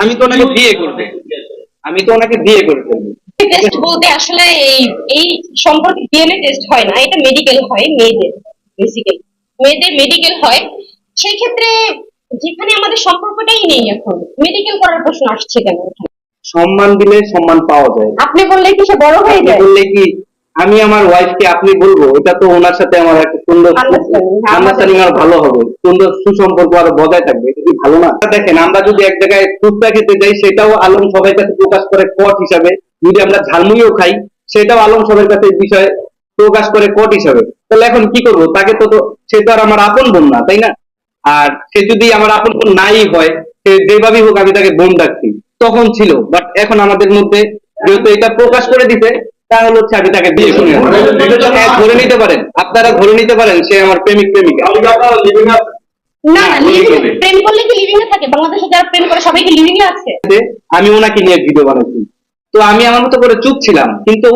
আমি তো ওনাকে বিয়ে করবে, আমি তো ওনাকে বিয়ে করে ফেলবো। টেস্ট বলতে আসলে এই এই সম্পর্কে ডিএনএ টেস্ট হয় না, এটা মেডিকেল হয় মেয়েদের, বেসিক্যালি মেয়েদের মেডিকেল হয়। সেই ক্ষেত্রে যেখানে আমাদের সম্পর্কটাই নেই, এখন মেডিকেল করার প্রশ্ন আসছে কেন? সম্মান দিলে সম্মান পাওয়া যায়। আপনি বললে কি সে বড় হয়ে আপনি যায়? বললে কি আমি আমার ওয়াইফকে আপনি বলবো, এটা তো ওনার সাথে আমার একটা সুন্দর আন্ডারস্ট্যান্ডিং আর ভালো হবে, সুন্দর সুসম্পর্ক আরো বজায় থাকবে, এটা কি ভালো না? দেখেন, আমরা যদি এক জায়গায় ফুচকা খেতে যাই, সেটাও আলম সবার কাছে প্রকাশ করে কট হিসাবে। যদি আমরা ঝালমুড়িও খাই, সেটাও আলম সবার কাছে বিষয় প্রকাশ করে কট হিসাবে। তাহলে এখন কি করবো? তাকে তো সে তো আর আমার আপন বোন না, তাই না? আর সে যদি আমার আপন বোন নাই হয়, সে যেভাবেই হোক আমি তাকে বোন ডাকছি, তখন ছিল। বাট এখন আমাদের মধ্যে যেহেতু এটা প্রকাশ করে দিছে, তাহলে হচ্ছে আমি তাকে বিয়ে করে নেবো। হ্যাঁ, ধরে নিতে পারেন, আপনারা ধরে নিতে পারেন সে আমার প্রেমিক প্রেমিকা। না না, প্রেম করলে কি লিভিং এ থাকে? বাংলাদেশে যারা প্রেম করে সবাই কি লিভিং এ আছে? আমি ওনাকে নিয়ে ভিডিও বানাচ্ছি, তো আমি আমার মতো করে চুপ ছিলাম, কিন্তু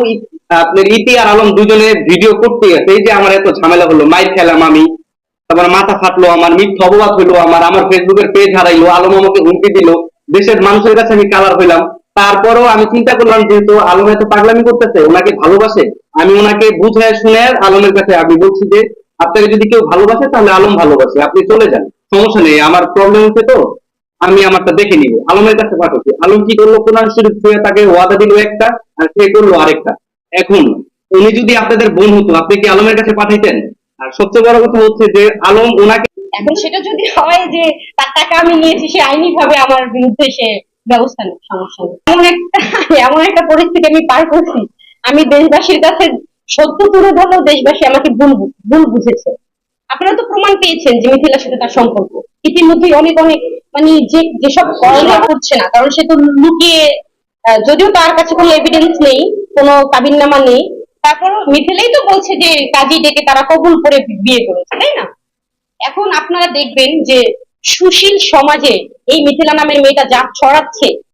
আপনার ইতি আর আলম দুজনে ভিডিও করতে গেছে। এই যে আমার এত ঝামেলা হলো, মাইর খেলাম আমি, তারপর মাথা ফাটলো আমার, মিথ্যা অপবাদ হইলো আমার ফেসবুকের পেজ হারাইলো, আলম আমাকে হুমকি দিল, দেশের মানুষের কাছে আমি কালার হইলাম। তারপরও আমি চিন্তা করলাম, যেহেতু আলম এত পাগলামি করতেছে, ওনাকে ভালোবাসে, আমি ওনাকে বুঝায় শুনে আলমের কাছে আমি বলছি যে আপনাকে যদি কেউ ভালোবাসে তাহলে আলম ভালোবাসে, আপনি চলে যান, সমস্যা নেই, আমার প্রবলেম হচ্ছে, তো আমি আমারটা দেখে নিব। আলমের কাছে পাঠাচ্ছি। আলম কি করলো? কোরআন শরীফ ছুঁয়ে তাকে ওয়াদা দিল একটা, আর সে করলো আরেকটা। এখন উনি যদি আপনাদের বোন হতো, আপনি কি আলমের কাছে পাঠাইতেন? আর সবচেয়ে বড় কথা হচ্ছে যে আলম ওনাকে, এখন সেটা যদি হয় যে তার টাকা আমি নিয়েছি, সে আইনি ভাবে আমার বিরুদ্ধে সে ব্যবস্থা নেই, সমস্যা নেই। এমন একটা পরিস্থিতি আমি পার করছি, আমি দেশবাসীর কাছে সত্য তুলে ধরলেও দেশবাসী আমাকে ভুল ভুল বুঝেছে। আপনারা তো প্রমাণ পেয়েছেন যে মিথিলার সাথে তার সম্পর্ক ইতিমধ্যেই অনেক অনেক, মানে যেসব করোনা করছে না, কারণ সে তো লুকিয়ে, যদিও তার কাছে কোনো এভিডেন্স নেই, কোনো কাবিননামা নেই, তারপর মিথিলাই তো বলছে যে কাজী ডেকে তারা কবুল করে বিয়ে করেছে, তাই না? এখন আপনারা দেখবেন যে সুশীল সমাজে এই মিথিলা নামের মেয়েটা যা ছড়াচ্ছে,